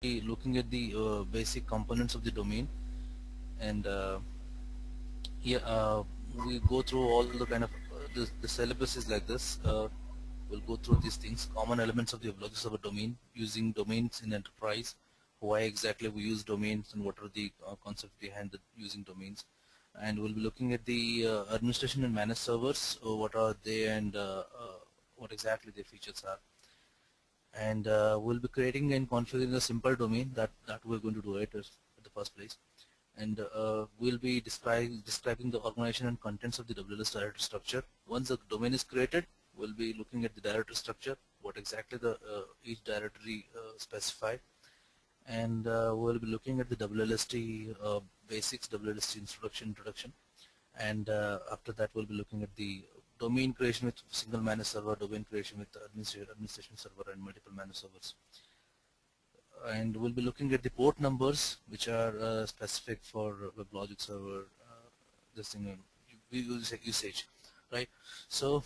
be looking at the basic components of the domain, and here we go through all the kind of the syllabus is like this. We'll go through these things, common elements of the logics of a domain, using domains in enterprise, why exactly we use domains, and what are the concepts behind the using domains. And we'll be looking at the administration and managed servers, what are they, and what exactly their features are. And we'll be creating and configuring a simple domain that we're going to do it at the first place. And we'll be describing the organization and contents of the WLS directory structure. Once the domain is created, we'll be looking at the directory structure, what exactly the each directory specify, and we'll be looking at the WLST basics, WLST introduction, and after that we'll be looking at the domain creation with single managed server, domain creation with administration server, and multiple managed servers. And we'll be looking at the port numbers which are specific for Weblogic server, this thing, usage, right? So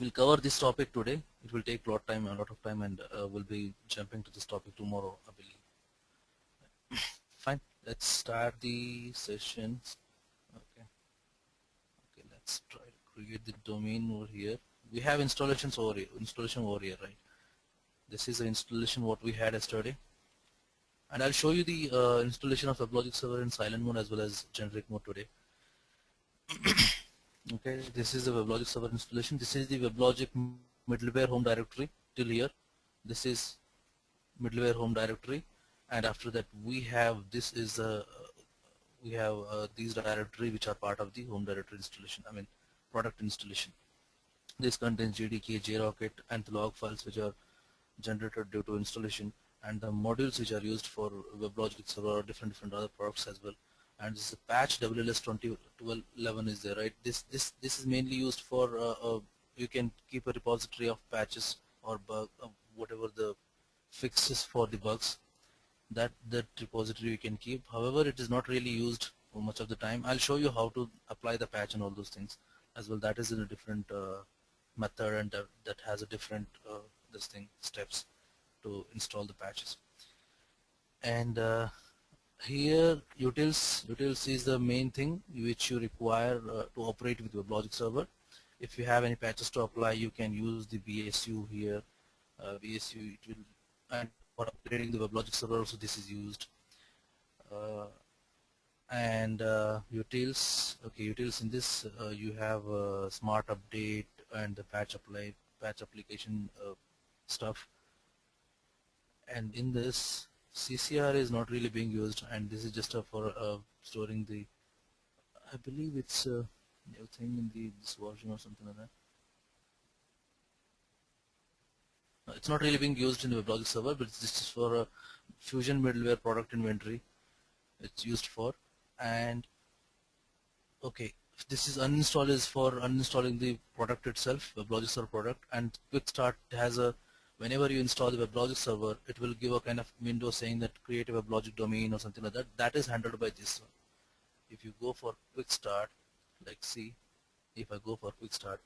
we'll cover this topic today. It will take a lot of time, and we'll be jumping to this topic tomorrow, I believe. Fine, let's start the session. Okay, let's try to create the domain over here. We have installation over here, right? This is the installation what we had yesterday, and I'll show you the installation of WebLogic server in silent mode as well as generic mode today. Okay, this is the WebLogic server installation. This is the WebLogic middleware home directory till here. This is middleware home directory, and after that we have these directory which are part of the home directory installation. I mean product installation. This contains JDK, JRocket, and the log files which are generated due to installation, and the modules which are used for WebLogic server or different other products as well. And this is a patch WLS 201211 is there, right? This is mainly used for you can keep a repository of patches or bug, whatever the fixes for the bugs. That repository you can keep. However, it is not really used for much of the time. I'll show you how to apply the patch and all those things as well. That is in a different method, and that has a different steps to install the patches. And here utils is the main thing which you require to operate with WebLogic server. If you have any patches to apply, you can use the BSU here. BSU, it will, and for upgrading the WebLogic server also this is used. And utils, okay, utils in this you have smart update and the patch application stuff. And in this, CCR is not really being used, and this is just for storing the, I believe it's a new thing in this version or something like that. It's not really being used in the WebLogic server, but this is for a Fusion middleware product inventory. It's used for. And okay, this is uninstall is for uninstalling the product itself, WebLogic server product. And quick start has a, whenever you install the WebLogic server, it will give a kind of window saying that create a WebLogic domain or something like that. That is handled by this one. If you go for quick start, like see, if I go for quick start,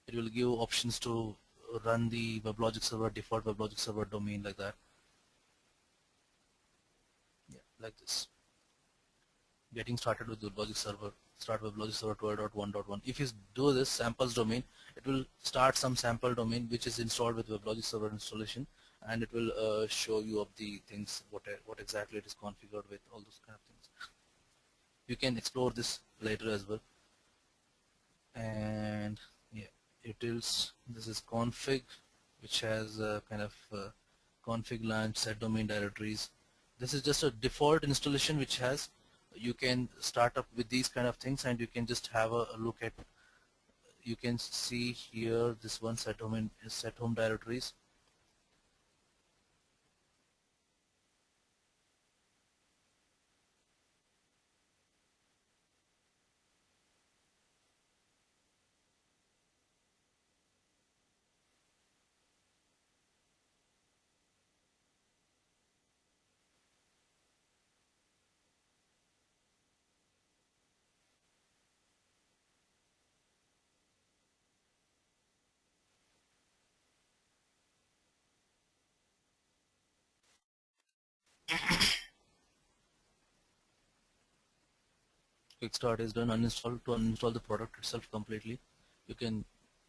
it will give options to run the WebLogic server, default WebLogic server domain, like that. Yeah, like this. Getting started with WebLogic server, start WebLogic server 12.1.1. If you do this samples domain, it will start some sample domain which is installed with WebLogic server installation, and it will show you of the things, what exactly it is configured with, all those kind of things. You can explore this later as well. And yeah, utils, this is config, which has a kind of config launch, set domain directories. This is just a default installation which has, you can start up with these kind of things, and you can just have a look at, you can see here this one, set home directories. Quick start is done. Uninstall, to uninstall the product itself completely, you can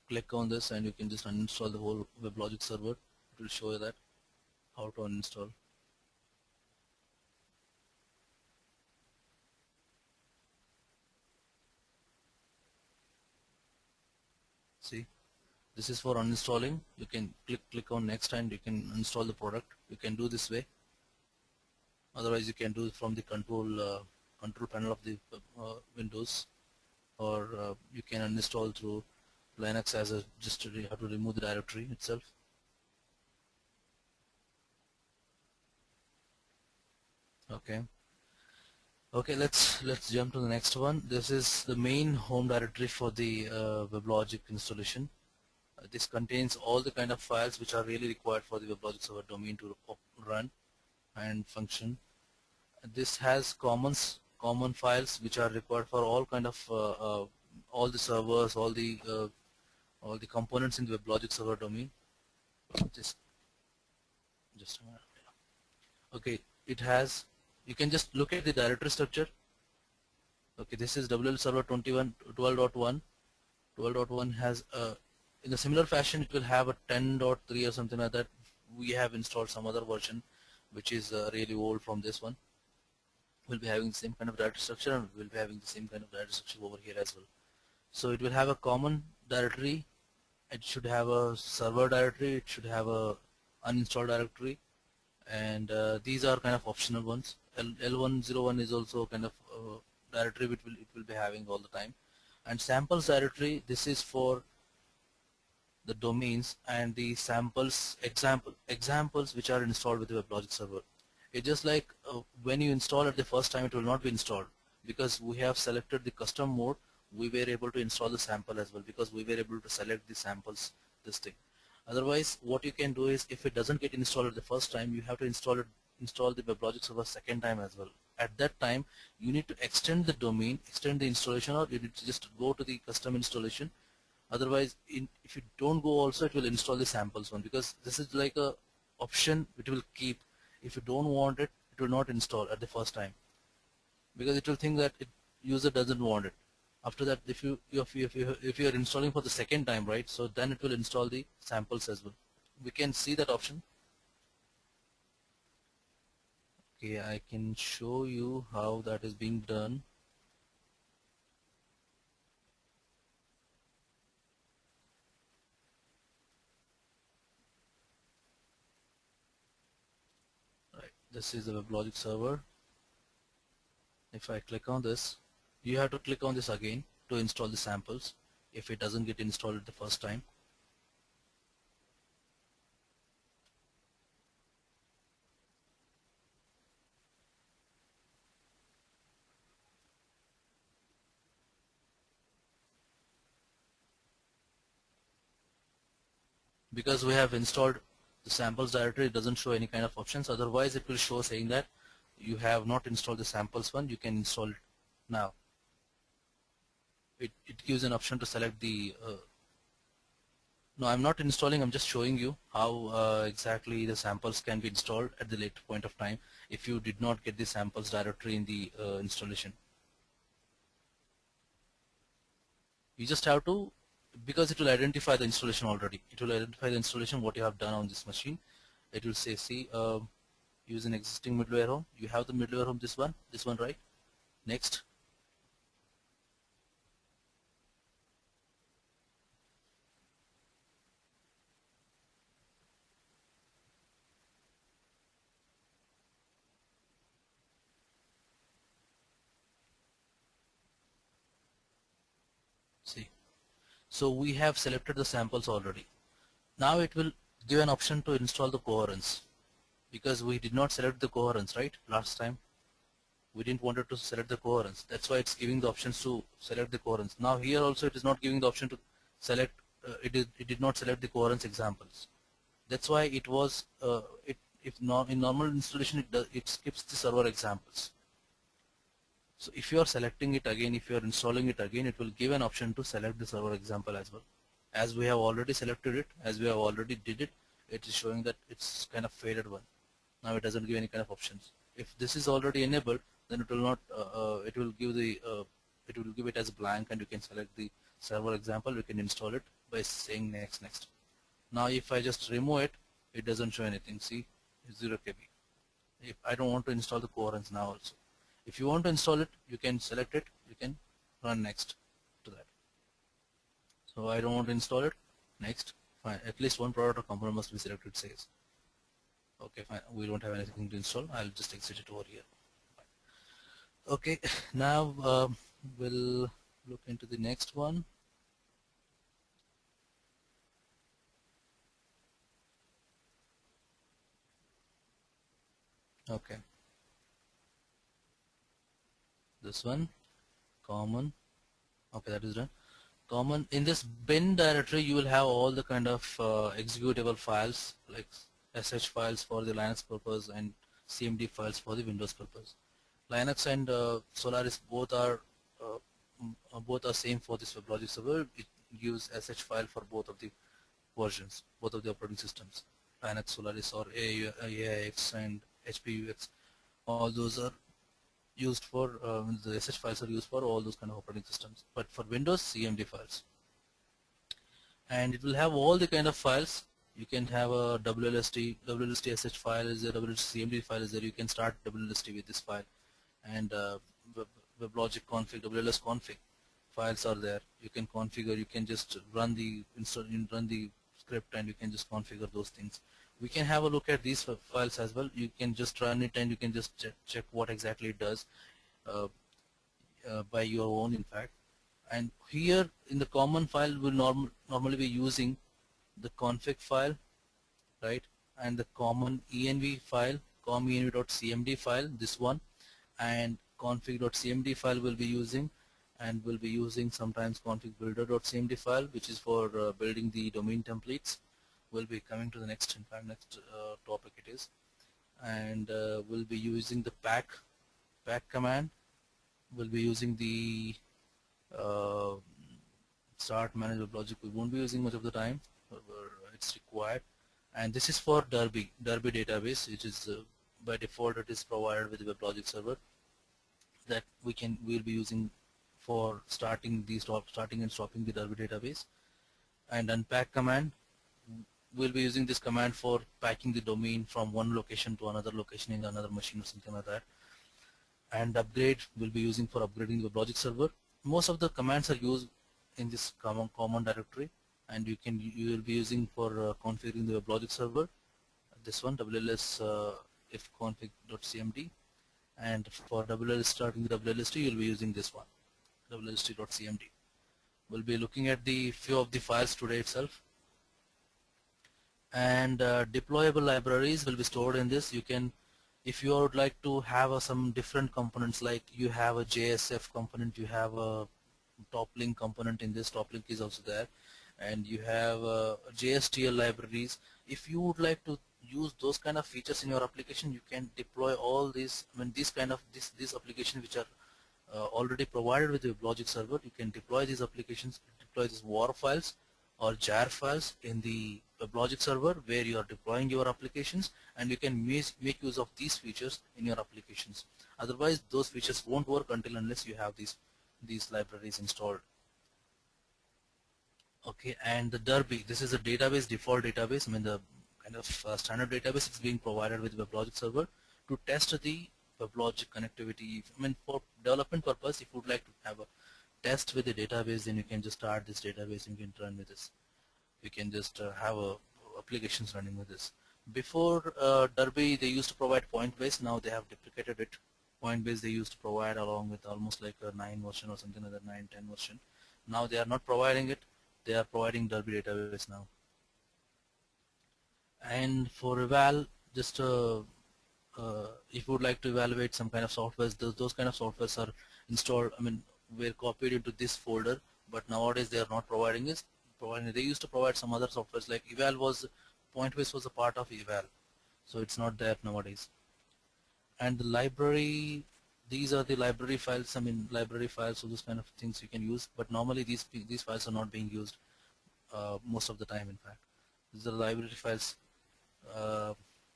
click on this and you can just uninstall the whole WebLogic server. It will show you that how to uninstall. See, this is for uninstalling. You can click on next and you can install the product. You can do this way. Otherwise, you can do it from the control panel of the Windows, or you can uninstall through Linux as a just to have to remove the directory itself. Okay. Okay, let's jump to the next one. This is the main home directory for the WebLogic installation. This contains all the kind of files which are really required for the WebLogic server domain to run and function. This has common files which are required for all kind of all the servers, all the components in the WebLogic server domain. Just a minute. Okay, it has. You can just look at the directory structure. Okay, this is WL server 12.1. 12.1 has in a similar fashion it will have a 10.3 or something like that. We have installed some other version which is really old from this one. We'll be having the same kind of directory structure, and we'll be having the same kind of directory structure over here as well. So it will have a common directory. It should have a server directory. It should have a uninstalled directory, and these are kind of optional ones. L101 is also kind of directory which it will be having all the time. And samples directory, this is for the domains and the examples which are installed with the WebLogic server. It's just like when you install it the first time, it will not be installed because we have selected the custom mode. We were able to install the sample as well because we were able to select the samples, this thing. Otherwise, what you can do is if it doesn't get installed the first time, you have to install the WebLogic server second time as well. At that time, you need to extend the domain, extend the installation, or you need to just go to the custom installation. Otherwise, if you don't go also, it will install the samples one because this is like a option it will keep. If you don't want it, it will not install at the first time because it will think that user doesn't want it. After that, if you are installing for the second time, right? So then it will install the samples as well. We can see that option. Okay, I can show you how that is being done. Right, this is the WebLogic server. If I click on this, you have to click on this again to install the samples if it doesn't get installed the first time. Because we have installed the samples directory, it doesn't show any kind of options. Otherwise, it will show saying that you have not installed the samples one. You can install it now. It gives an option to select the no, I'm not installing, I'm just showing you how exactly the samples can be installed at the later point of time if you did not get the samples directory in the installation. You just have to, because it will identify the installation already. It will identify the installation what you have done on this machine. It will say, see, use an existing middleware home. You have the middleware home, this one, right? Next. See. So we have selected the samples already. Now it will give an option to install the coherence because we did not select the coherence, right? Last time we didn't want it to select the coherence. That's why it's giving the options to select the coherence. Now here also it is not giving the option to select. It did not select the coherence examples. That's why it was if not in normal installation it skips the server examples. So if you are selecting it again, if you are installing it again, it will give an option to select the server example as well. As we have already selected it, as we have already did it, it is showing that it's kind of faded one. Now it doesn't give any kind of options. If this is already enabled, then it will not. It will give the. It will give it as blank, and you can select the server example. You can install it by saying next, next. Now if I just remove it, it doesn't show anything. See, it's 0 KB. If I don't want to install the coherence now also. If you want to install it, you can select it. You can run next to that. So I don't want to install it. Next. Fine. At least one product or component must be selected. Says. Okay, fine. We don't have anything to install. I'll just exit it over here. Okay. Now we'll look into the next one. Okay. This one. Common. Okay, that is done. Common. In this bin directory, you will have all the kind of executable files like sh files for the Linux purpose and cmd files for the Windows purpose. Linux and Solaris both are same for this WebLogic server. It gives sh file for both of the versions, both of the operating systems, Linux, Solaris, or AIX and HPUX. All those are used for the sh files are used for all those kind of operating systems. But for Windows, CMD files, and it will have all the kind of files. You can have a WLST sh file is there, WLST CMD file is there. You can start WLST with this file, and WebLogic config, WLS config files are there. You can configure. You can just run the run the script, and you can just configure those things. We can have a look at these files as well. You can just run it, and you can just check what exactly it does uh, by your own, in fact. And here in the common file, we'll normally be using the config file, right? And the common env file, com.env.cmd file, this one, and config.cmd file we'll be using, and we'll be using sometimes config builder.cmd file, which is for building the domain templates. We'll be coming to the next, in fact, next topic it is, and we'll be using the pack command. We'll be using the uh, start manage Weblogic. We won't be using much of the time, however it's required. And this is for Derby database, which is by default it is provided with the Weblogic server, that we'll be using for starting and stopping the Derby database. And unpack command, we'll be using this command for packing the domain from one location to another location in another machine or something like that. And upgrade, we'll be using for upgrading the WebLogic server. Most of the commands are used in this common directory, and you will be using for configuring the WebLogic server. This one, WLS if config.cmd, and for WLS starting the WLST, you'll be using this one, WLST.cmd. We'll be looking at the few of the files today itself. And deployable libraries will be stored in this. You can, if you would like to have some different components, like you have a JSF component, you have a top link component in this, top link is also there, and you have JSTL libraries. If you would like to use those kind of features in your application, you can deploy all these, these kind of these applications which are already provided with the WebLogic server. You can deploy these applications, deploy these WAR files or jar files in the WebLogic server where you are deploying your applications, and you can make use of these features in your applications. Otherwise, those features won't work until unless you have these libraries installed. Okay, and the Derby, this is a database, default database. The kind of standard database is being provided with WebLogic server to test the WebLogic connectivity. For development purpose, if you would like to have a test with the database, then you can just start this database and you can run with this. You can just have applications running with this. Before Derby, they used to provide point-based. Now they have deprecated it. Point-based they used to provide along with almost like a 9 version or something like that, 9-10 version. Now they are not providing it. They are providing Derby database now. And for eval, just if you would like to evaluate some kind of softwares, those kind of softwares are installed, were copied into this folder, but nowadays they are not providing this. They used to provide some other softwares, like point-based was a part of eval, so it's not there nowadays. And the library, these are the library files, library files, so those kind of things you can use, but normally these files are not being used most of the time, in fact. These are library files.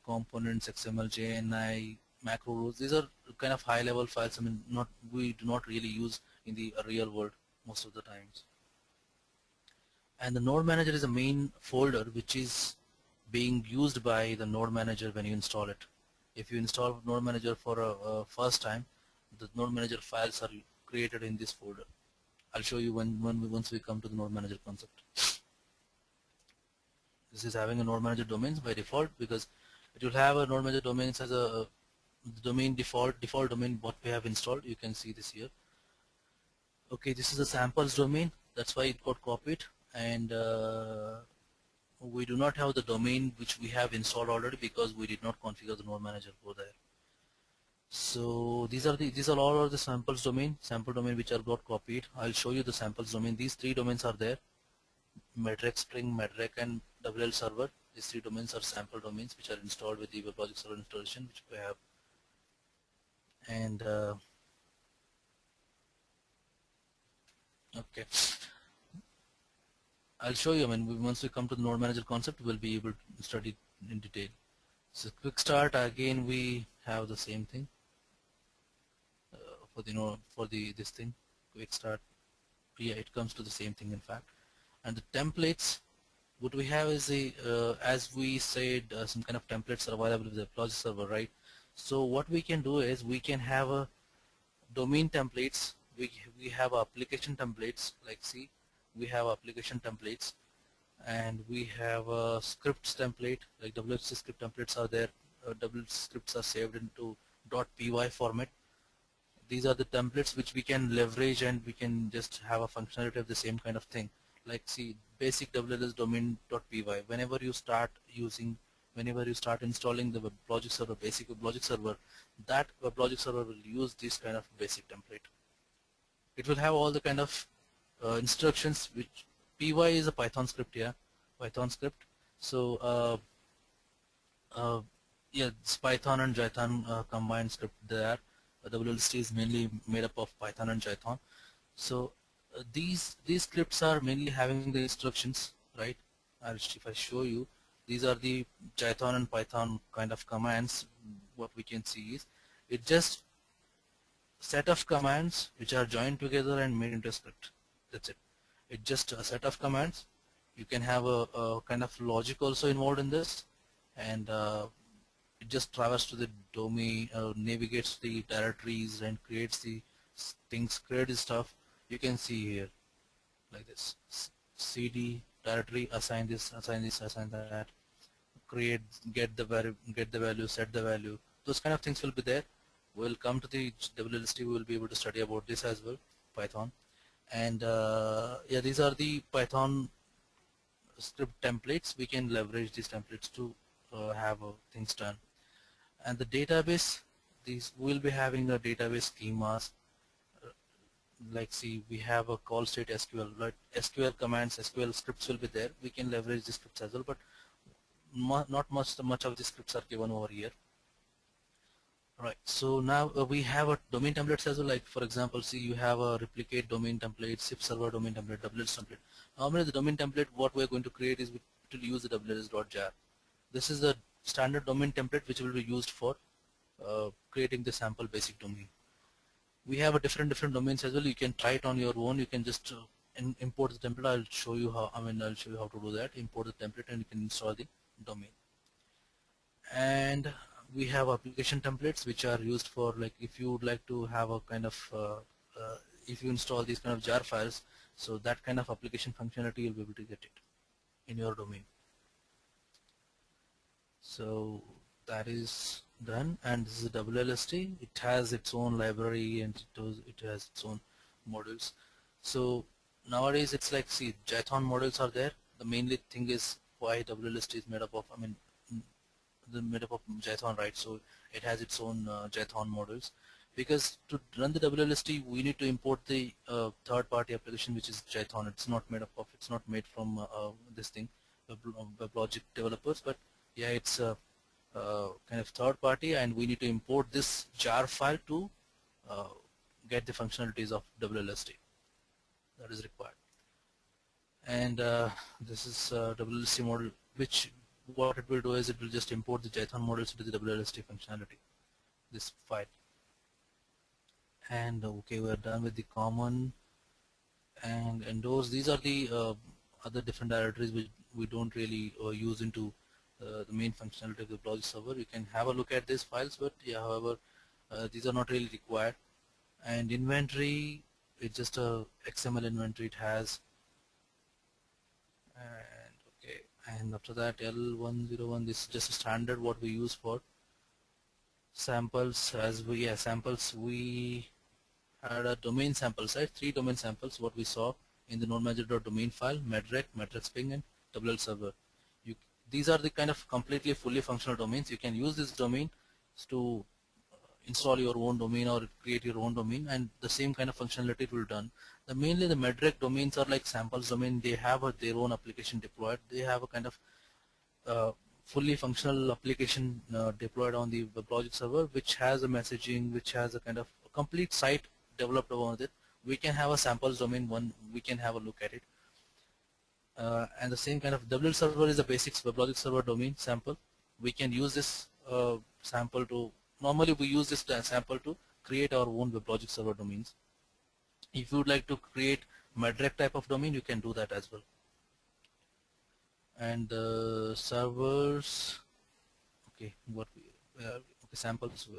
components, XML, JNI, macro rules. These are kind of high-level files. I mean, not we do not really use in the real world most of the times. And the node manager is a main folder which is being used by the node manager when you install it. If you install node manager for a first time, the node manager files are created in this folder. I'll show you once we come to the node manager concept. This is having a node manager domains by default because it will have a node manager domains as a domain default domain what we have installed. You can see this here. Okay, this is a samples domain, that's why it got copied, and we do not have the domain which we have installed already because we did not configure the node manager for there. So these are all of the sample domain which are got copied. I'll show you the samples domain. These three domains are there: Medrec string, Medrec, and WL server. These three domains are sample domains which are installed with the Weblogic server installation which we have. And okay, I'll show you. I mean, once we come to the node manager concept, we'll be able to study in detail. So quick start, again we have the same thing for the this thing, quick start. Yeah, it comes to the same thing in fact. And the templates, what we have is the as we said, some kind of templates are available with the Weblogic server, right? So what we can do is we can have a domain templates. We have application templates, like see, we have application templates, and we have a scripts template, like WC script templates are there. WC scripts are saved into .py format. These are the templates which we can leverage, and we can just have a functionality of the same kind of thing. Like see, basic WLS domain.py. Whenever you start installing the Weblogic server, basic Weblogic server, that Weblogic server will use this kind of basic template. It will have all the kind of instructions, which py is a Python script, yeah, Python script. So yeah, it's Python and Jython combined script there. WLST is mainly made up of Python and Jython. So these scripts are mainly having the instructions, right? If I show you, these are the Jython and Python kind of commands. What we can see is it just set of commands which are joined together and made into a script. That's it. It's just a set of commands. You can have a kind of logic also involved in this, and it just travels to the domain, navigates the directories, and creates the things, creates stuff. You can see here like this: cd directory, assign this, assign that, create, get the value, set the value. Those kind of things will be there. We'll come to the WLST. We will be able to study about this as well, Python. And yeah, these are the Python script templates. We can leverage these templates to have things done. And the database, these will be having a database schemas. Like see, we have a call state SQL, right? SQL commands, SQL scripts will be there. We can leverage the scripts as well, but not much of the scripts are given over here. Right, so now we have a domain templates as well. Like for example, see, you have a replicate domain template, SIP server domain template, WLS template. Normally the domain template, what we're going to create is to use the WLS.jar. This is the standard domain template which will be used for creating the sample basic domain. We have a different domains as well. You can try it on your own. You can just import the template. I'll show you how. I'll show you how to do that. Import the template and you can install the domain. And we have application templates which are used for, like, if you would like to have a kind of if you install these kind of jar files, so that kind of application functionality you'll be able to get it in your domain. So that is done, and this is WLST. It has its own library and it has its own modules. So nowadays it's like, see, Jython modules are there. The mainly thing is why WLST is made up of, made up of Jython, right? So it has its own Jython modules, because to run the WLST we need to import the third-party application which is Jython. It's not made up of, it's not made from this thing, WebLogic developers, but yeah, it's a kind of third party, and we need to import this jar file to get the functionalities of WLST. That is required. And this is WLST model, which what it will do is it will just import the Jython models into the WLST functionality, this file. And okay, we're done with the common and endorse. These are the other different directories which we don't really use into the main functionality of the Weblogic server. You can have a look at these files, but yeah, however, these are not really required. And inventory, it's just a XML inventory it has. And okay, and after that L101, this is just a standard what we use for samples. As we samples, we had a domain samples, right? 3 domain samples what we saw in the node manager.domain file, medrec, medrec and WL server. These are the kind of completely fully functional domains. You can use this domain to install your own domain or create your own domain, and the same kind of functionality it will done. Mainly the medrec domains are like samples domain. They have their own application deployed. They have a kind of fully functional application deployed on the Weblogic server, which has a messaging, which has a kind of a complete site developed on it. We can have a samples domain one. We can have a look at it. And the same kind of WL server is the basics Weblogic server domain sample. We can use this sample to, normally we use this sample to create our own Weblogic server domains. If you would like to create medrec type of domain, you can do that as well. And servers, okay, what we okay, samples,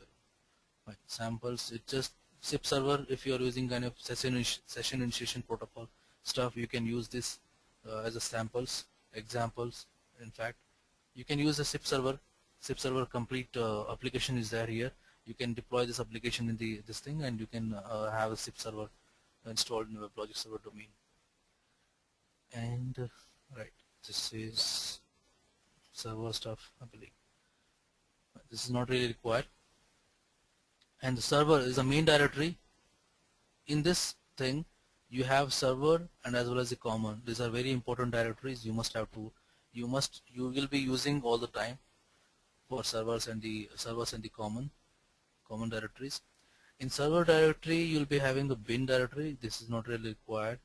right, samples, it's just SIP server. If you are using kind of session initiation protocol stuff, you can use this as a samples examples. In fact, you can use a SIP server. SIP server complete application is there here. You can deploy this application in this thing, and you can have a SIP server installed in the Weblogic server domain. And right, this is server stuff, I believe. This is not really required. And the server is the main directory. In this thing, you have server and as well as the common. These are very important directories. You must have to, you will be using all the time for servers and the common directories. In server directory, you'll be having the bin directory. This is not really required.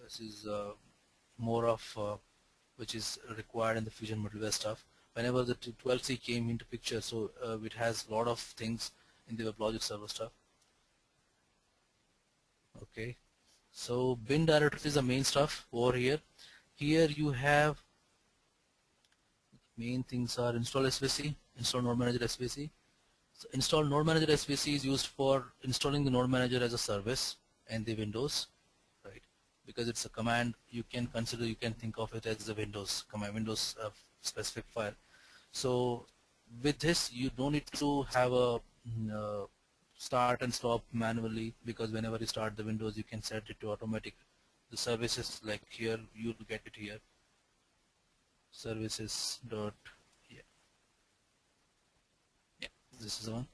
This is more of which is required in the Fusion middleware stuff. Whenever the 12c came into picture, so it has a lot of things in the Weblogic server stuff. Okay, so bin directory is the main stuff over here. Here you have main things are install SVC, install node manager SVC. So install node manager SVC is used for installing the node manager as a service and the Windows, right? Because it's a command, you can consider, you can think of it as a Windows command, Windows specific file. So with this, you don't need to have a start and stop manually, because whenever you start the Windows, you can set it to automatic. The services, like here, you'll get it here. Services dot, yeah, this is the one.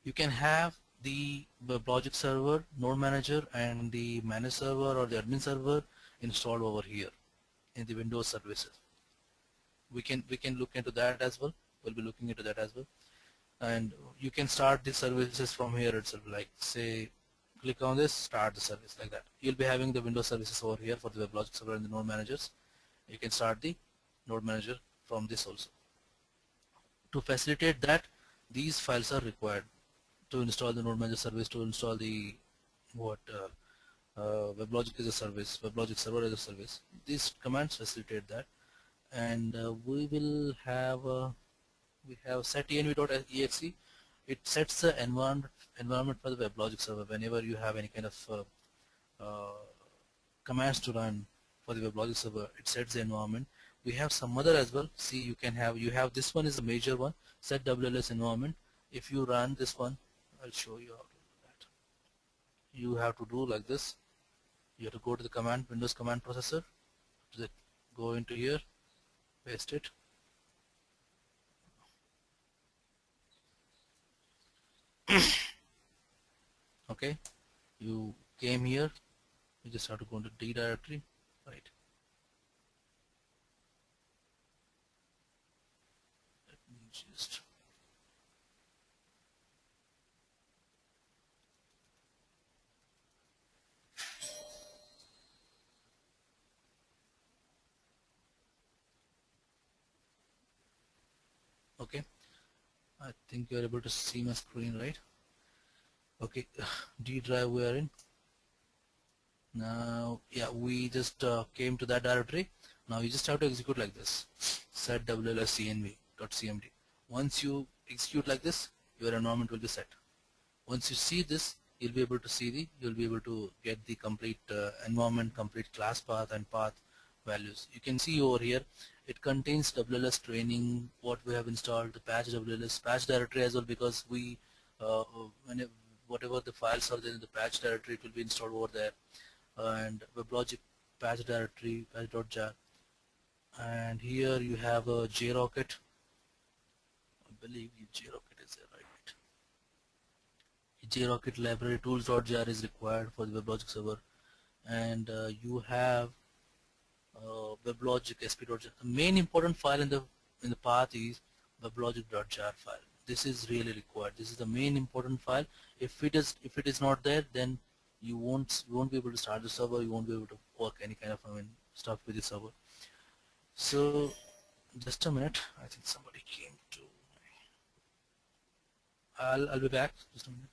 You can have the Weblogic server, node manager, and the manage server or the admin server installed over here in the Windows services. We can look into that as well. We'll be looking into that as well. And you can start the services from here itself, like say click on this, start the service, like that. You'll be having the Windows services over here for the Weblogic server and the node managers. You can start the node manager from this also. To facilitate that, these files are required to install the node manager service, to install the Weblogic as a service, Weblogic server as a service. These commands facilitate that. And we will have set env.exe. It sets the environment for the Weblogic server. Whenever you have any kind of commands to run for the Weblogic server, it sets the environment. We have some other as well. See, you have this one is the major one, set WLS environment. If you run this one, I'll show you how to do that. You have to do like this. You have to go to the command, Windows command processor, go into here, paste it. Okay, you came here, you just have to go into D directory, right? Let me just I think you're able to see my screen, right? Okay, D drive we are in. Now, yeah, we just came to that directory. Now you just have to execute like this. Set wlscnv.cmd. Once you execute like this, your environment will be set. Once you see this, you'll be able to get the complete environment, complete class path and path values. You can see over here, it contains WLS training, what we have installed, the patch WLS, patch directory as well, because we, when whatever the files are there in the patch directory, it will be installed over there, and WebLogic patch directory, patch.jar, and here you have a JRocket. I believe JRocket is there, right? JRocket library tools.jar is required for the WebLogic server, and you have WebLogic sp.jar. The main important file in the path is WebLogic.jar file. This is really required. This is the main important file. If it is not there, then you won't be able to start the server. You won't be able to work any kind of stuff with the server. So just a minute. I think somebody came to. I'll be back. Just a minute.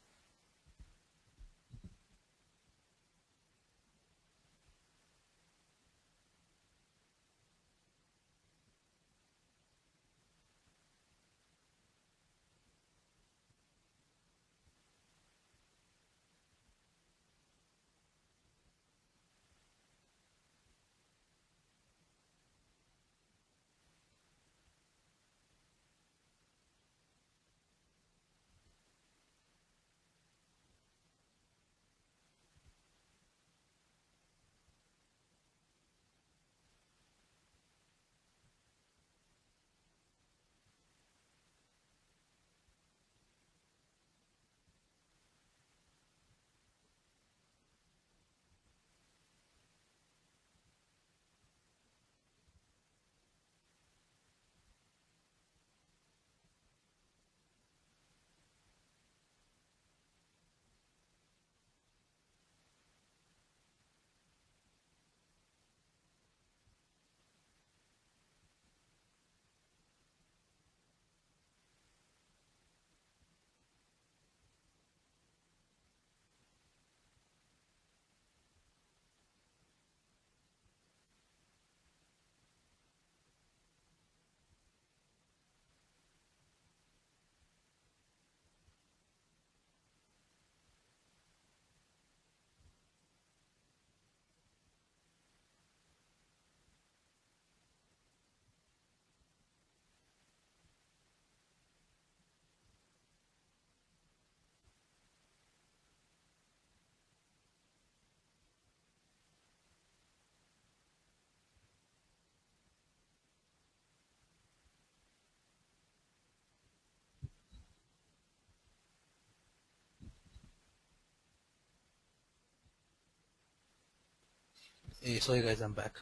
Hey, sorry guys, I'm back.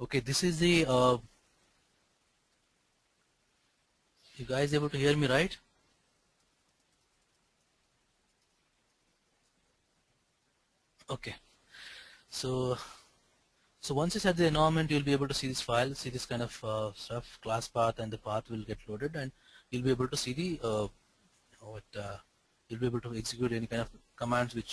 Okay, this is the. You guys able to hear me, right? Okay. So once you set the environment, you'll be able to see this file, see this kind of stuff, class path, and the path will get loaded, and you'll be able to see the what you'll be able to execute any kind of commands with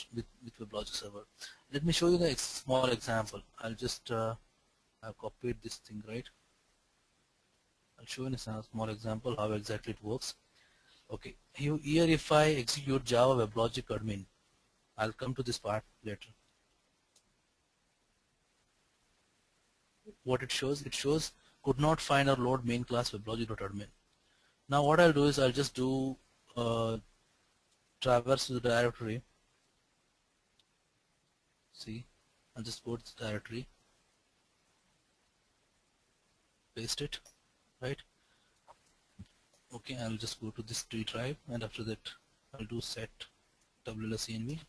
WebLogic server. Let me show you the small example. I'll just I've copied this thing, right? I'll show you in a small example how exactly it works. Okay, here if I execute Java WebLogic admin, I'll come to this part later. What it shows could not find or load main class WebLogic.admin. Now what I'll do is I'll just do traverse to the directory. See, I'll just go to the directory, paste it, right? Okay, I'll just go to this D drive, and after that I'll do set wlscnv.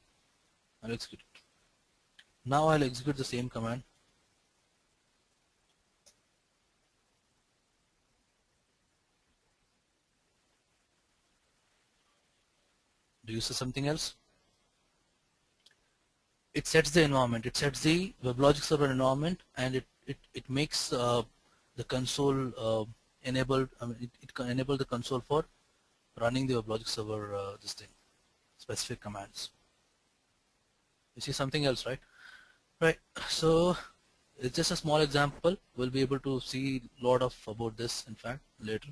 I'll execute it. Now I'll execute the same command. Do you see something else? It sets the environment. It sets the WebLogic server environment, and it makes the console enabled. I mean, it can enable the console for running the WebLogic server this thing specific commands. You see something else, right? Right. So it's just a small example. We'll be able to see a lot of about this in fact later.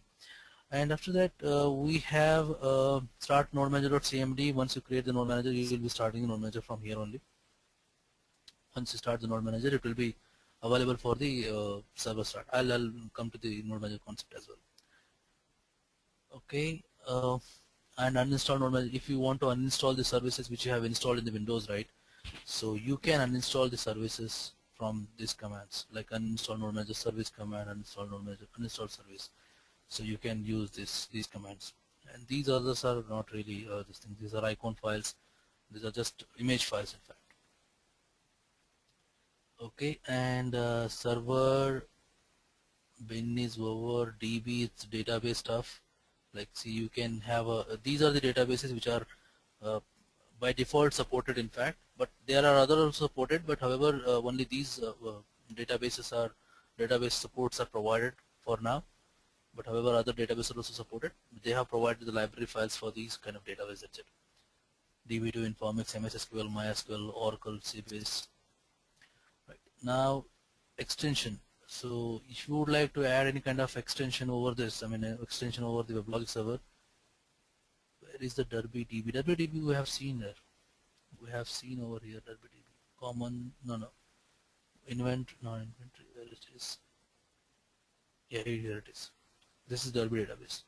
And after that, we have start node manager.cmd. Once you create the node manager, you will be starting the node manager from here only. Once you start the node manager, it will be available for the server start. I'll come to the node manager concept as well. Okay, and uninstall node manager. If you want to uninstall the services which you have installed in the Windows, right? So you can uninstall the services from these commands, like uninstall node manager service command, uninstall node manager, uninstall service. So you can use these commands. And these others are not really this thing. These are icon files. These are just image files, in fact. Okay, and server bin is over. DB, it's database stuff. Like, see, you can have these are the databases which are by default supported, in fact, but there are other also supported, but however only these database supports are provided for now. But however other databases are also supported. They have provided the library files for these kind of database. That's it. DB2, Informix, MS SQL, MySQL, Oracle, CBase. Right. Now extension. So if you would like to add any kind of extension over this, I mean extension over the WebLogic server, where is the Derby DB? Derby DB we have seen there. We have seen over here Derby DB. Common, no. Inventory, where it is? Yeah, here it is. This is Derby database.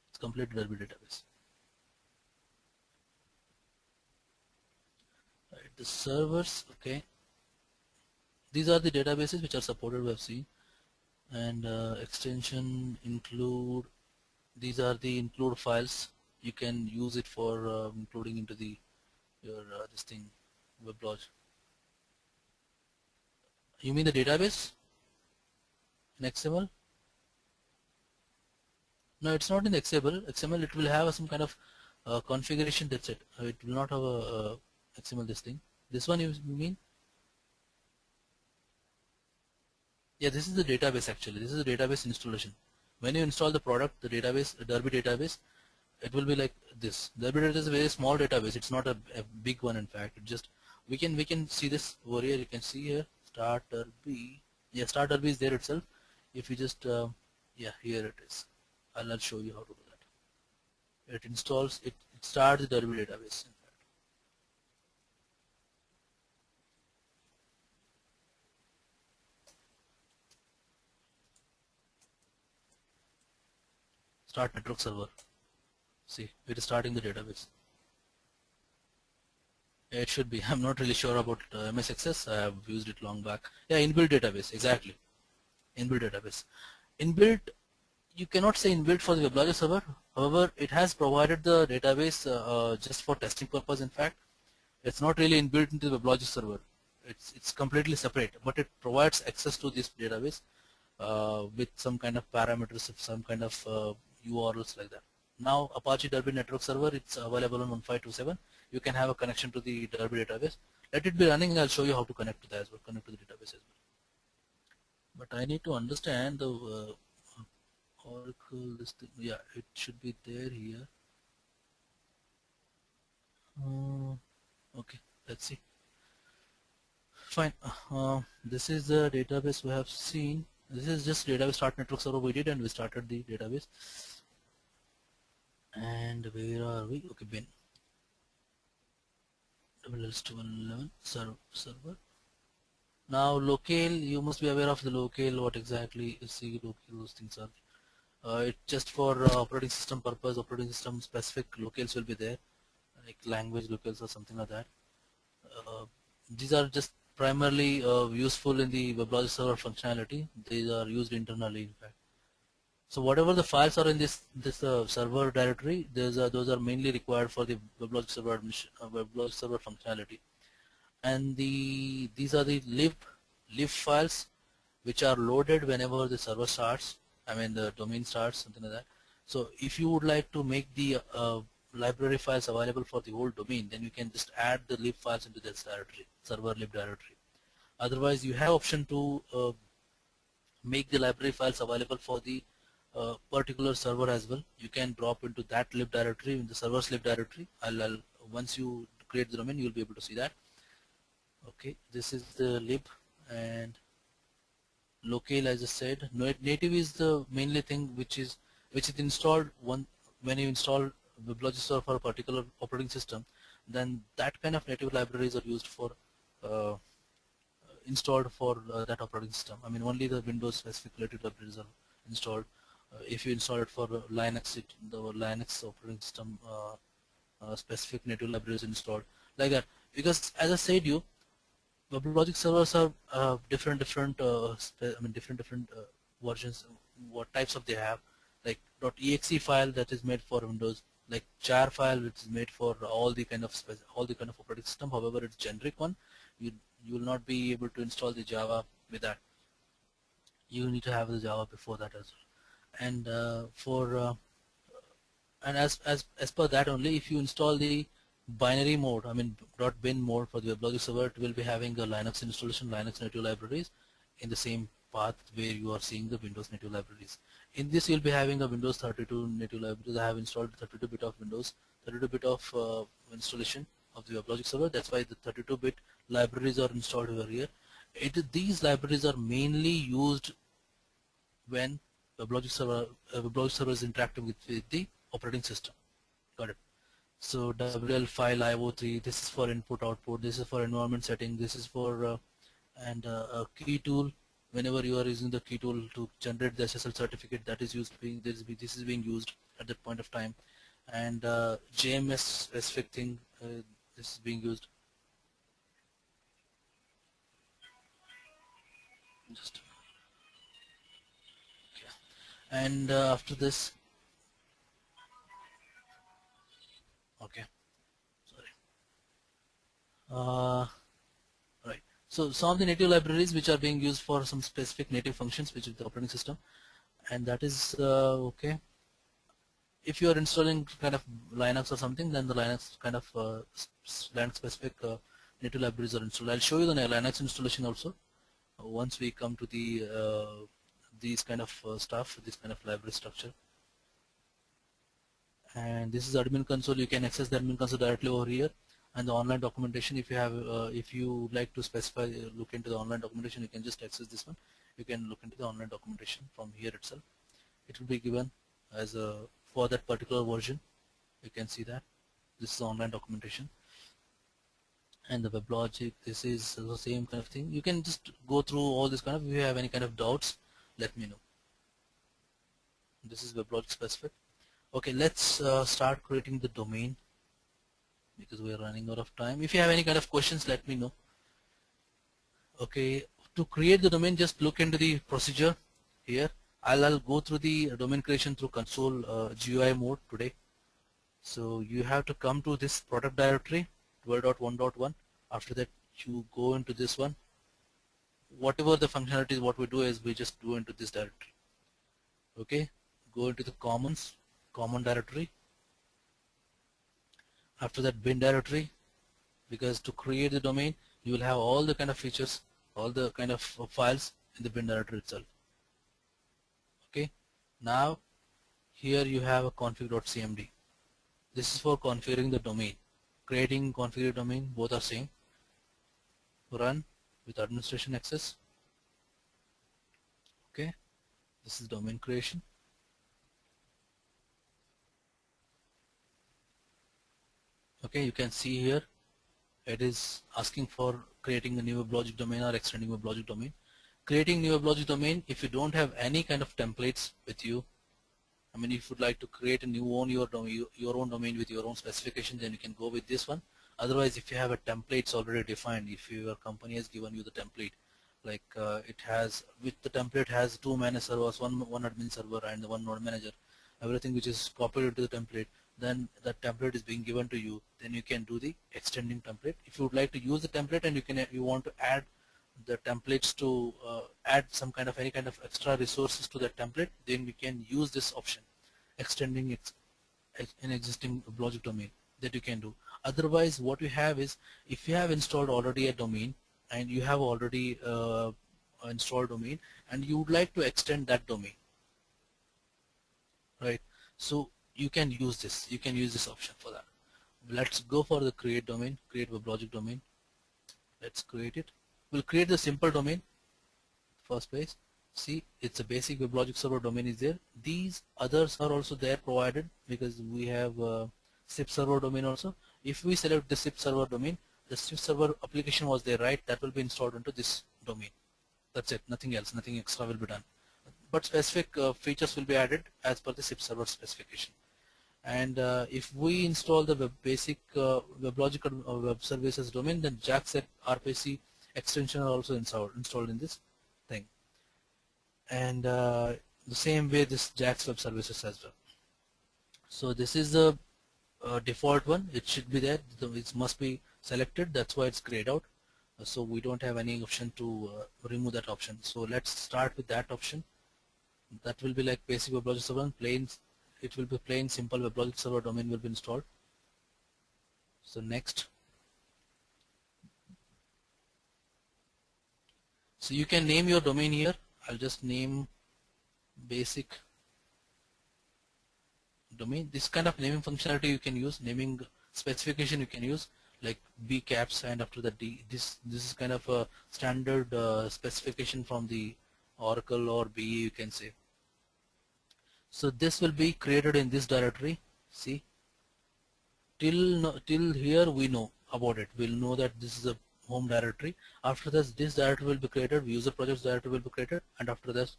It's complete Derby database. Right, the servers, okay. These are the databases which are supported, we have seen. And extension include, these are the include files. You can use it for including into your this thing, WebLogic. You mean the database in XML? No, it's not in XML. XML, it will have some kind of configuration. That's it. It will not have a XML this thing. This one you mean? Yeah, this is the database actually. This is the database installation. When you install the product, the database, the Derby database, it will be like this. Derby database is a very small database. It's not a big one, in fact. It just we can see this over here. You can see here start Derby. Yeah, start Derby is there itself. If you just yeah, here it is. I'll show you how to do that. It installs it. It starts the Derby database. In fact, start network server. See, it is starting the database. Yeah, it should be. I'm not really sure about MS Access. I have used it long back. Yeah, inbuilt database, exactly. Inbuilt database. Inbuilt, you cannot say inbuilt for the WebLogic server. However, it has provided the database just for testing purpose. In fact, it's not really inbuilt into the WebLogic server. It's completely separate, but it provides access to this database with some kind of parameters, some kind of URLs like that. Now Apache Derby network server, it's available on 1527. You can have a connection to the Derby database. Let it be running. I'll show you how to connect to that as well, connect to the database as well. But I need to understand the Oracle, this thing. Yeah, it should be there here. Okay, let's see. Fine. This is the database we have seen. This is just database start network server we did, and we started the database. And where are we? Okay, bin. WLS1211 server. Now locale, you must be aware of the locale. What exactly is the locale? Those things are. It's just for operating system purpose. Operating system specific locales will be there, like language locales or something like that. These are just primarily useful in the WebLogic server functionality. These are used internally, in fact. So whatever the files are in this server directory, those are mainly required for the WebLogic server WebLogic server functionality. And these are the lib files which are loaded whenever the server starts. I mean the domain starts, something like that. So if you would like to make the library files available for the whole domain, then you can just add the lib files into this directory, server lib directory. Otherwise, you have option to make the library files available for the particular server as well. You can drop into that lib directory, in the server's lib directory. Once you create the domain, you'll be able to see that. Okay, this is the lib, and locale, as I said, native is the mainly thing which is installed when you install WebLogic server for a particular operating system. Then that kind of native libraries are used for uh, installed for that operating system. I mean, only the Windows specific native libraries are installed. If you install it for Linux, the Linux operating system specific native libraries installed like that. Because as I said, WebLogic servers are different different versions. What types of they have, like .exe file that is made for Windows, like jar file which is made for all the kind of operating system. However, it's generic one. You you will not be able to install the Java with that. You need to have the Java before that as well. And as per that only, if you install the binary mode, I mean .bin mode for the WebLogic server, it will be having a Linux installation, Linux native libraries in the same path where you are seeing the Windows native libraries. In this, you'll be having a Windows 32 native libraries. I have installed 32-bit of Windows, 32-bit of installation of the WebLogic server. That's why the 32-bit libraries are installed over here. These libraries are mainly used when WebLogic server is interacting with the operating system. Got it. So WL file IO3, this is for input output, this is for environment setting, this is for a key tool. Whenever you are using the key tool to generate the SSL certificate, that is used this is being used at that point of time. And JMS specific thing, this is being used. Just okay. And after this, okay, sorry. Right. So some of the native libraries which are being used for some specific native functions which is the operating system, and that is okay. If you are installing kind of Linux or something, then the Linux kind of Linux specific native libraries are installed. I'll show you the Linux installation also once we come to the these kind of stuff, this kind of library structure. And this is admin console. You can access the admin console directly over here. And the online documentation, if you have if you like to specify look into the online documentation, you can just access this one. You can look into the online documentation from here itself. It will be given as a for that particular version. You can see that this is the online documentation. And the WebLogic, this is the same kind of thing. You can just go through all this kind of. If you have any kind of doubts, let me know. This is WebLogic specific. Okay, let's start creating the domain, because we are running out of time. If you have any kind of questions, let me know. Okay, to create the domain, just look into the procedure here. I'll go through the domain creation through console GUI mode today. So you have to come to this product directory 12.1.1. After that, you go into this one. Whatever the functionalities, what we do is we just go into this directory. Okay, go into the common directory. After that, bin directory, because to create the domain, you will have all the kind of features, all the kind of files in the bin directory itself. Okay, now here you have a config.cmd. This is for configuring the domain. Creating, configure domain, both are same. Run with administration access. Okay, this is domain creation. Okay, you can see here it is asking for creating a new WebLogic domain or extending WebLogic domain. Creating new WebLogic domain, if you don't have any kind of templates with you, I mean, if you'd like to create a new your own domain with your own specification, then you can go with this one. Otherwise, if you have a templates already defined, if your company has given you the template, like it has, with the template has two managed servers, one admin server and one node manager, everything which is copied into the template, then that template is being given to you. Then you can do the extending template. If you would like to use the template and you want to add the templates to add some kind of any kind of extra resources to that template, then we can use this option, extending an existing WebLogic domain, that you can do. Otherwise, what you have is, if you have installed already a domain and you have already installed domain and you would like to extend that domain, right? So you can use this option for that. Let's go for the create domain, create WebLogic domain. Let's create it. We'll create the simple domain first place. See, it's a basic WebLogic server domain is there. These others are also there provided because we have SIP server domain also. If we select the SIP server domain, the SIP server application was there, right? That will be installed into this domain. That's it, nothing else, nothing extra will be done. But specific features will be added as per the SIP server specification. And if we install the basic WebLogic web services domain, then JAX RPC extension are also installed in this thing. And the same way this JAX web services as well. So this is the default one. It should be there. It must be selected. That's why it's grayed out. So we don't have any option to remove that option. So let's start with that option. That will be like basic WebLogic server, plain. It will be plain simple WebLogic server domain will be installed. So next. So you can name your domain here. I'll just name basic domain. This kind of naming functionality you can use, naming specification you can use, like B caps and after the D. This is kind of a standard specification from the Oracle or BE, you can say. So this will be created in this directory. See, till here we know about it. We'll know that this is a home directory. After this directory will be created, user projects directory will be created, and after this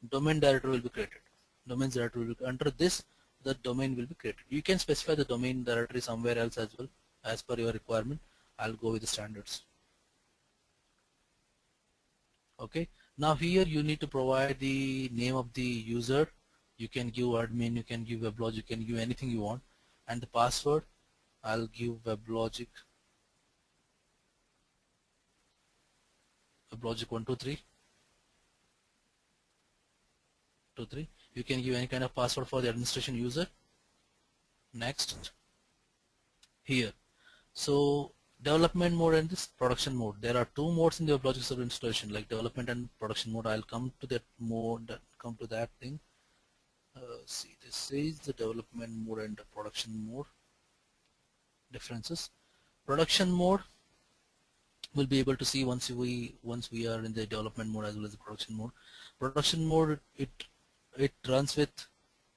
domain directory will be created. Domains directory will be, under this the domain will be created. You can specify the domain directory somewhere else as well as per your requirement. I'll go with the standards. Okay, now here you need to provide the name of the user. You can give admin, you can give WebLogic, you can give anything you want, and the password I'll give WebLogic 123. You can give any kind of password for the administration user. Next, here. So development mode and this production mode. There are two modes in the WebLogic server installation, like development and production mode. I'll come to that mode, come to that thing. See, this is the development mode and the production mode differences. Production mode we'll be able to see once we are in the development mode as well as the production mode. Production mode, it runs with,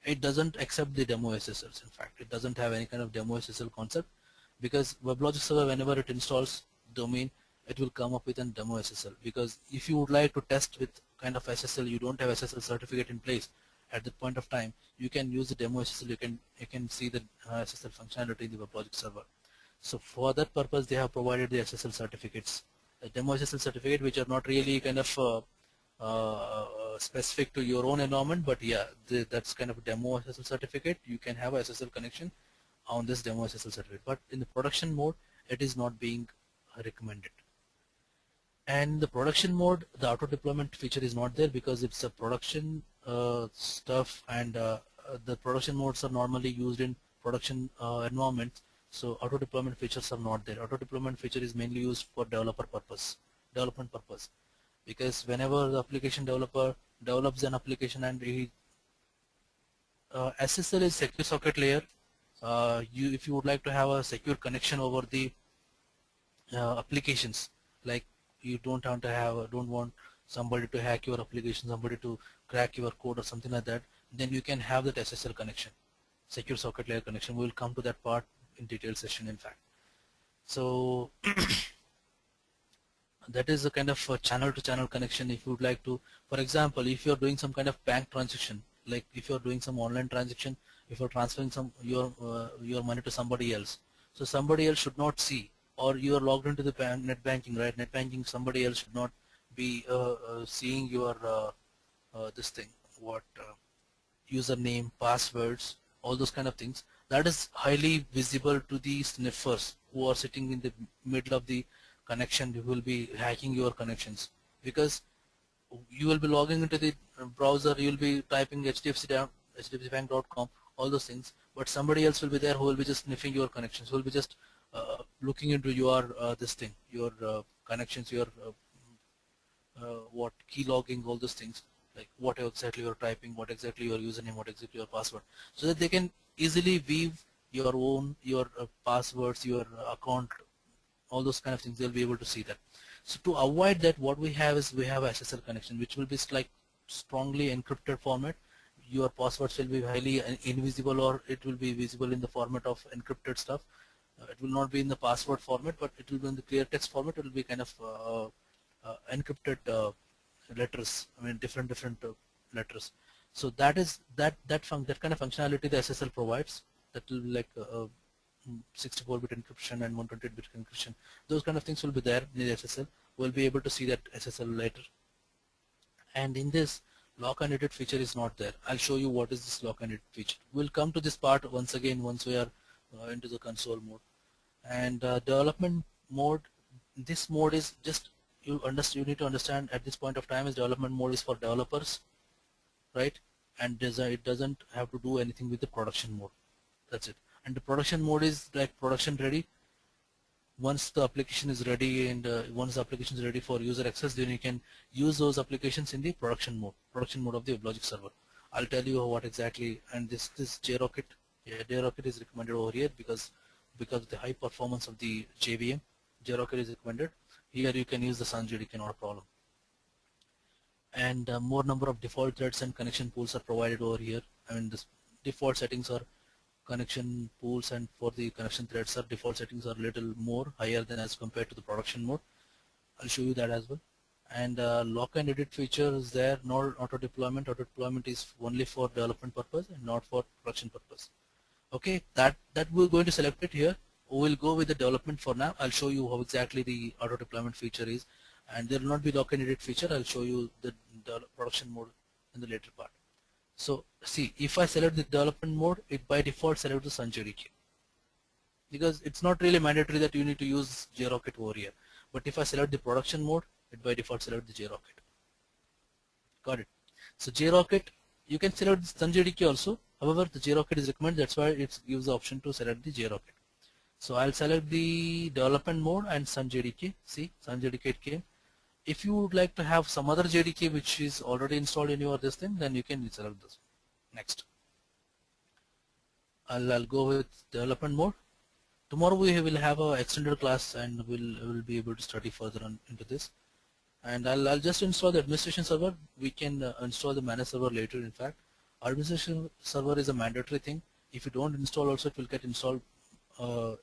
it doesn't accept the demo SSLs. In fact, it doesn't have any kind of demo SSL concept, because WebLogic server, whenever it installs domain, it will come up with a demo SSL. Because if you would like to test with kind of SSL, you don't have SSL certificate in place at that point of time, you can use the demo SSL. You can see the SSL functionality in the WebLogic server. So for that purpose, they have provided the SSL certificates, a demo SSL certificate, which are not really kind of specific to your own environment, but yeah, that's kind of a demo SSL certificate. You can have a SSL connection on this demo SSL certificate, but in the production mode, it is not being recommended. And the production mode, the auto deployment feature is not there because it's a production stuff, and the production modes are normally used in production environments. So auto deployment features are not there. Auto deployment feature is mainly used for development purpose, because whenever the application developer develops an application and he SSL is secure socket layer. If you would like to have a secure connection over the applications, like you don't want somebody to hack your application, somebody to crack your code or something like that, then you can have that SSL connection, secure socket layer connection. We will come to that part in detailed session, in fact. So that is a kind of a channel-to-channel connection. If you would like to, for example, if you are doing some kind of bank transaction, like if you are doing some online transaction, if you are transferring your money to somebody else, so somebody else should not see, or you are logged into the net banking, right? Net banking, somebody else should not be seeing your this thing, username, passwords, all those kind of things. That is highly visible to the sniffers who are sitting in the middle of the connection, who will be hacking your connections, because you will be logging into the browser, you will be typing hdfcbank.com, all those things, but somebody else will be there who will be just sniffing your connections, who will be just looking into your this thing, your connections, your what key logging, all those things, like what exactly you're typing, what exactly your username, what exactly your password, so that they can easily weave your passwords, your account, all those kind of things. They'll be able to see that. So to avoid that, what we have is we have SSL connection, which will be like strongly encrypted format. Your passwords will be highly invisible, or it will be visible in the format of encrypted stuff. It will not be in the password format, but it will be in the clear text format. It will be kind of encrypted letters. I mean, different letters. So that is that kind of functionality the SSL provides. That will be like 64-bit encryption and 128-bit encryption. Those kind of things will be there in the SSL. We'll be able to see that SSL later. And in this, lock and edit feature is not there. I'll show you what is this lock and edit feature. We'll come to this part once again once we are into the console mode. And development mode, this mode is just, you need to understand at this point of time is development mode is for developers, right? And it doesn't have to do anything with the production mode. That's it. And the production mode is like production ready. Once the application is ready, and once the application is ready for user access, then you can use those applications in the production mode of the Weblogic server. I'll tell you what exactly. And this JRocket, yeah, JRocket is recommended over here because of the high performance of the JVM. JRocket is recommended. Here you can use the SunJDK, not a problem. And more number of default threads and connection pools are provided over here. I mean, the default settings are connection pools, and for the connection threads, default settings are a little more higher than as compared to the production mode. I'll show you that as well. And lock and edit feature is there. Not auto deployment. Auto deployment is only for development purpose and not for production purpose. Okay, that we're going to select it here. We'll go with the development for now. I'll show you how exactly the auto deployment feature is, and there will not be lock and edit feature. I'll show you the production mode in the later part. So see, if I select the development mode, it by default selects the SunJDK, because it's not really mandatory that you need to use JRocket over here. But if I select the production mode, it by default selects the JRocket. Got it? So JRocket, you can select SunJDK also. However, the JRocket is recommended. That's why it gives the option to select the JRocket. So I'll select the development mode and SunJDK. See, SunJDK it came. If you would like to have some other JDK which is already installed in your this thing, then you can select this. Next. I'll go with development mode. Tomorrow we will have a extended class, and we'll be able to study further into this. And I'll just install the administration server. We can install the managed server later. In fact, administration server is a mandatory thing. If you don't install also, it will get installed.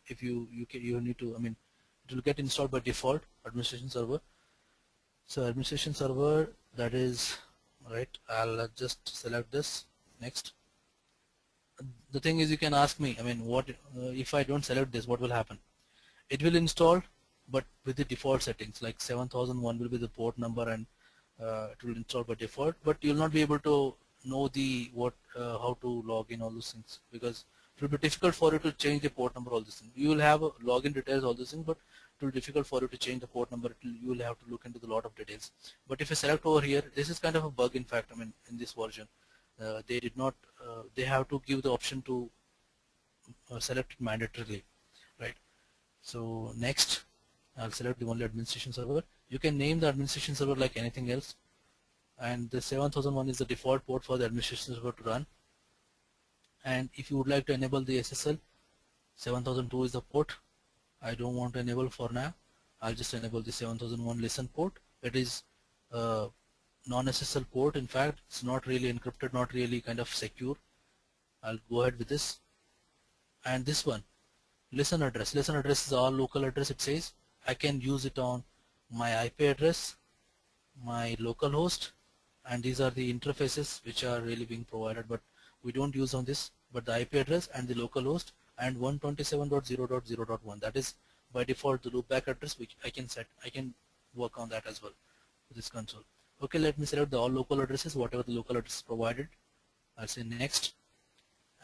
If you need to, I mean, it will get installed by default, administration server. So administration server, that is right. I'll just select this. Next. The thing is, you can ask me, I mean, what if I don't select this, what will happen? It will install, but with the default settings, like 7001 will be the port number, and it will install by default. But you'll not be able to know the how to log in, all those things, because it will be difficult for you to change the port number, all these things. You will have login details, all these things, but it will be difficult for you to change the port number. You will have to look into the lot of details. But if you select over here, this is kind of a bug. In fact, I mean, in this version, they did not. They have to give the option to select it mandatorily, right? So next, I'll select the only administration server. You can name the administration server like anything else, and the 7001 is the default port for the administration server to run. And if you would like to enable the SSL, 7002 is the port. I don't want to enable for now. I'll just enable the 7001 listen port. It is non-SSL port. In fact, it's not really encrypted, not really kind of secure. I'll go ahead with this. And this one, listen address. Listen address is all local address. It says I can use it on my IP address, my local host, and these are the interfaces which are really being provided, but we don't use on this. But the IP address and the local host and 127.0.0.1, that is by default the loopback address, which I can set. I can work on that as well with this console. Okay, let me select the all local addresses, whatever the local address is provided. I'll say next,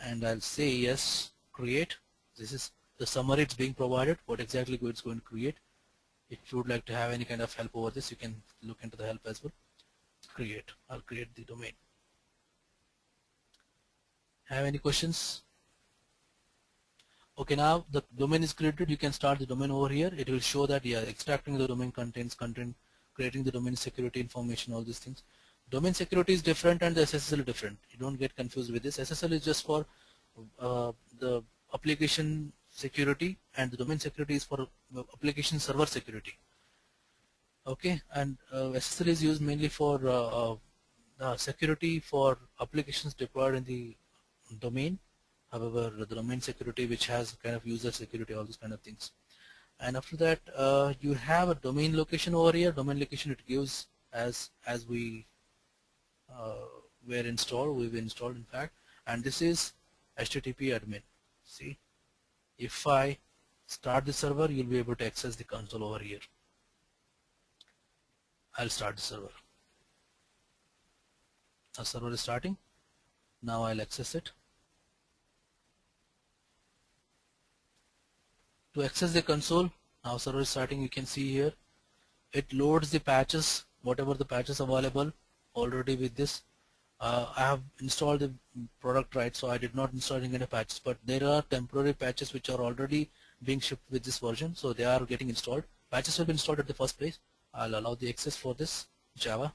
and I'll say yes, create. This is the summary it's being provided, what exactly it's going to create. If you would like to have any kind of help over this, you can look into the help as well. Create. I'll create the domain. Have any questions? Okay, now the domain is created. You can start the domain over here. It will show that, yeah, extracting the domain contains content creating the domain security information, all these things. Domain security is different and the SSL is different. You don't get confused with this. SSL is just for the application security, and the domain security is for application server security. Okay, and SSL is used mainly for security for applications deployed in the domain. However, the domain security, which has kind of user security, all those kind of things. And after that, you have a domain location over here. Domain location it gives as we we've installed in fact, and this is HTTP admin. See, if I start the server, you'll be able to access the console over here. I'll start the server. The server is starting. Now I'll access it. To access the console, now server is starting. You can see here it loads the patches, whatever the patches available already with this. I have installed the product, right, so I did not install any patches, but there are temporary patches which are already being shipped with this version, so they are getting installed. Patches will be installed at the first place. I'll allow the access for this Java.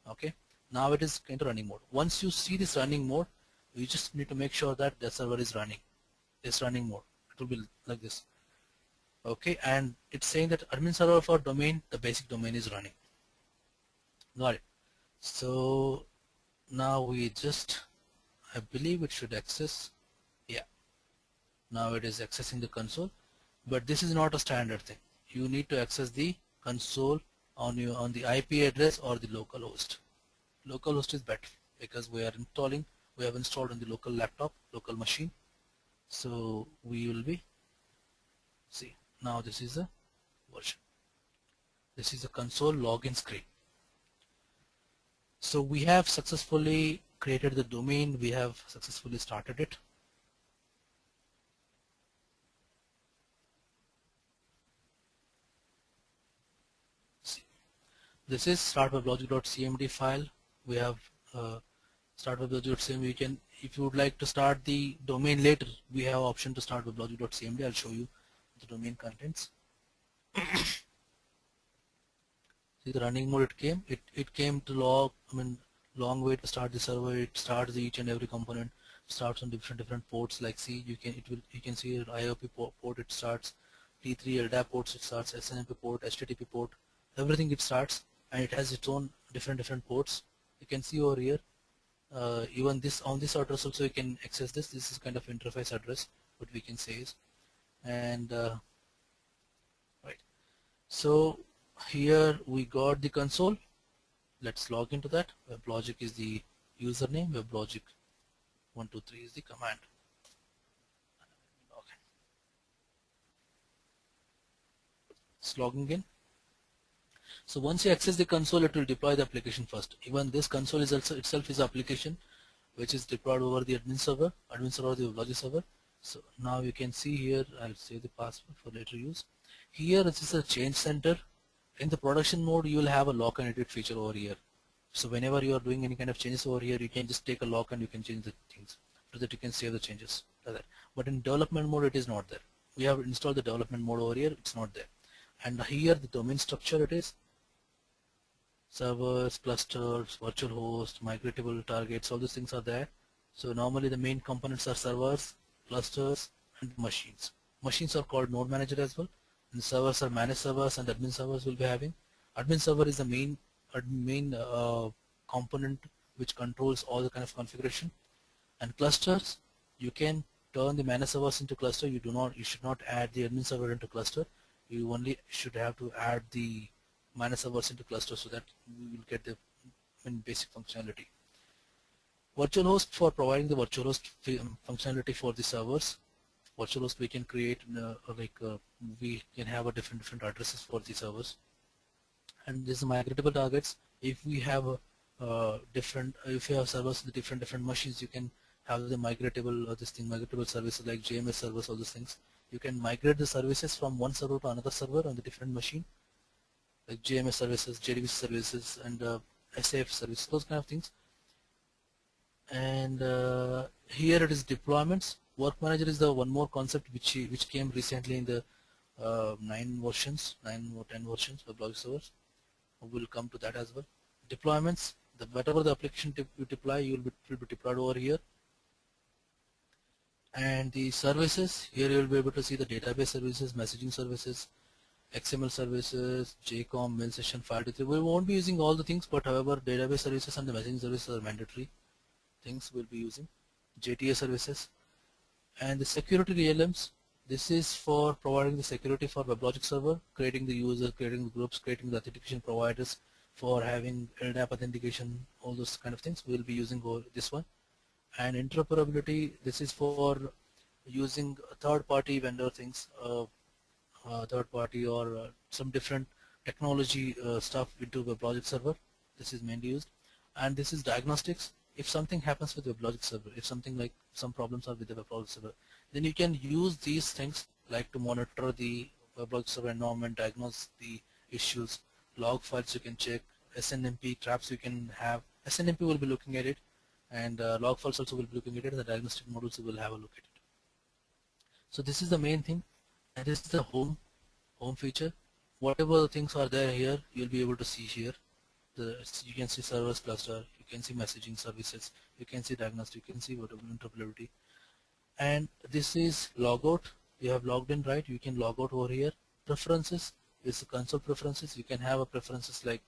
Okay, now it is into running mode. Once you see this running mode, you just need to make sure that the server is running. This running mode, it will be like this. Okay, and it's saying that admin server for domain, the basic domain is running. Got it. So now we just, I believe it should access, yeah, now it is accessing the console, but this is not a standard thing. You need to access the console on the IP address or the local host. Local host is better because we have installed on the local laptop, local machine. So we will be, see, now this is a version. This is a console login screen. So we have successfully created the domain. We have successfully started it. See, this is startweblogic.cmd file. We have startweblogic.cmd. You can, if you would like to start the domain later, we have option to start weblogic.cmd. I'll show you the domain contents. See the running mode it came to log, long way to start the server. It starts each and every component, starts on different ports. Like see, you can see IOP port it starts, T3 LDAP ports it starts, SNMP port, HTTP port, everything it starts, and it has its own different ports. You can see over here, even this on this address also you can access this. This is kind of interface address, what we can say is, and right. So here we got the console. Let's log into that. Weblogic is the username. Weblogic 123 is the command. Okay. It's logging in. So once you access the console, it will deploy the application first. Even this console is also itself is application which is deployed over the admin server or the Weblogic server. So now you can see here, I'll save the password for later use. Here it is a change center. In the production mode, you will have a lock and edit feature over here. So whenever you are doing any kind of changes over here, you can just take a lock and you can change the things so that you can save the changes. But in development mode, it is not there. We have installed the development mode over here. It's not there. And here the domain structure it is. Servers, clusters, virtual host, migratable targets, all these things are there. So normally the main components are servers, clusters, and machines. Machines are called node manager as well. And the servers are managed servers, and admin servers will be having. Admin server is the main component which controls all the kind of configuration. And clusters, you can turn the managed servers into cluster. You should not add the admin server into cluster. You only should have to add the managed servers into cluster so that we will get the basic functionality. Virtual host for providing the virtual host functionality for the servers. Virtual host we can create we can have a different addresses for the servers, and this is migratable targets. If we have if you have servers with different machines, you can have the migratable migratable services like JMS servers, all those things. You can migrate the services from one server to another server on the different machine, like JMS services, JDBC services, and SAF services, those kind of things. And here it is deployments. Work manager is the one more concept which came recently in the 9 or 10 versions of Weblogic servers. We'll come to that as well. Deployments, whatever the application you deploy, will be deployed over here. And the services, here you will be able to see the database services, messaging services, XML services, JCOM, mail session, file retrieval. We won't be using all the things, but however, database services and the messaging services are mandatory things we'll be using. JTA services and the security realms. This is for providing the security for WebLogic server, creating the user, creating the groups, creating the authentication providers for having LDAP authentication, all those kind of things. We'll be using this one. And interoperability, this is for using third-party vendor things, third-party or some different technology stuff into the WebLogic server. This is mainly used. And this is diagnostics. If something happens with the WebLogic server, if something like some problems are with the WebLogic server, then you can use these things like to monitor the WebLogic server environment, diagnose the issues, log files you can check, SNMP traps you can have. SNMP will be looking at it, and log files also will be looking at it, and the diagnostic models will have a look at it. So this is the main thing, and this is the home feature. Whatever things are there here, you'll be able to see here. You can see servers cluster, you can see messaging services, you can see diagnostic, you can see whatever interoperability. And this is logout. You have logged in, right? You can log out over here. Preferences is the console preferences. You can have a preferences like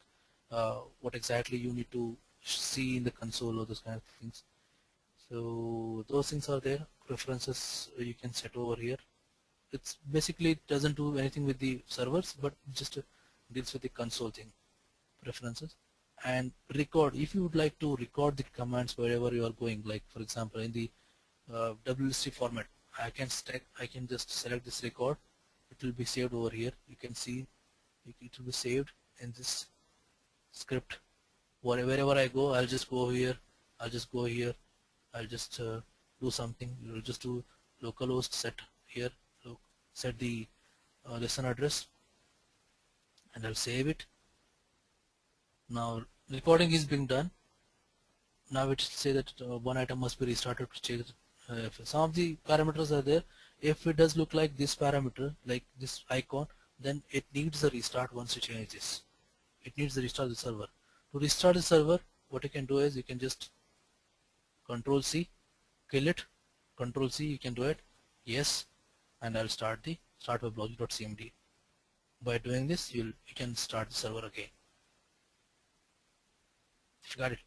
what exactly you need to see in the console or those kind of things. So those things are there. Preferences you can set over here. It's basically it doesn't do anything with the servers, but just deals with the console thing. Preferences and record. If you would like to record the commands wherever you are going, like for example in the WLC format, I can just select this record. It will be saved over here. You can see it will be saved in this script. Wherever I go, I'll just go here. I'll just go here. I'll just do something. You'll just do localhost set here. Set the lesson address, and I'll save it. Now recording is being done. Now it will say that one item must be restarted to check if some of the parameters are there. If it does look like this parameter, like this icon, then it needs a restart once you change this. It needs to restart the server. To restart the server, what you can do is you can just Control C, kill it, Control C, you can do it, yes, and I'll start weblogic.cmd. By doing this, you can start the server again. Got it?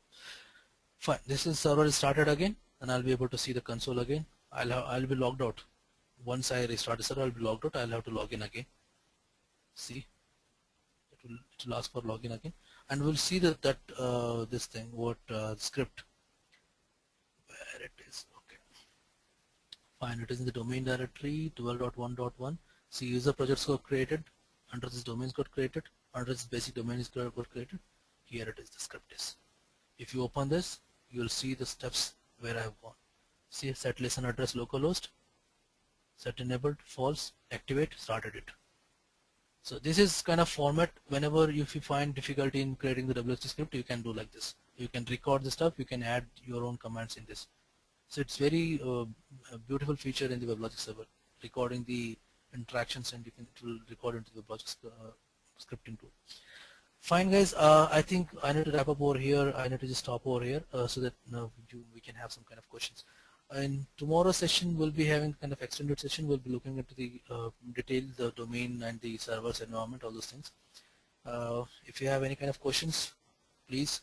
Fine. This is server is started again, and I'll be able to see the console again. I'll be logged out. Once I restart the server, I'll be logged out. I'll have to log in again. See, it will ask for login again, and we'll see that this thing script where it is. Okay. Fine. It is in the domain directory 12.1.1. See, user projects got created. Under this domains got created. Under this basic domain is got created. Here it is. The script is. If you open this, you will see the steps where I have gone. See, set lesson address localhost, set enabled, false, activate, started it. So this is kind of format. Whenever if you find difficulty in creating the WST script, you can do like this. You can record the stuff. You can add your own commands in this. So it's very a beautiful feature in the WebLogic server, recording the interactions, and it will record into the WebLogic scripting tool. Fine, guys. I think I need to wrap up over here. I need to just stop over here so that we can have some kind of questions. In tomorrow's session, we'll be having kind of extended session. We'll be looking into the detail, the domain and the server's environment, all those things. If you have any kind of questions, please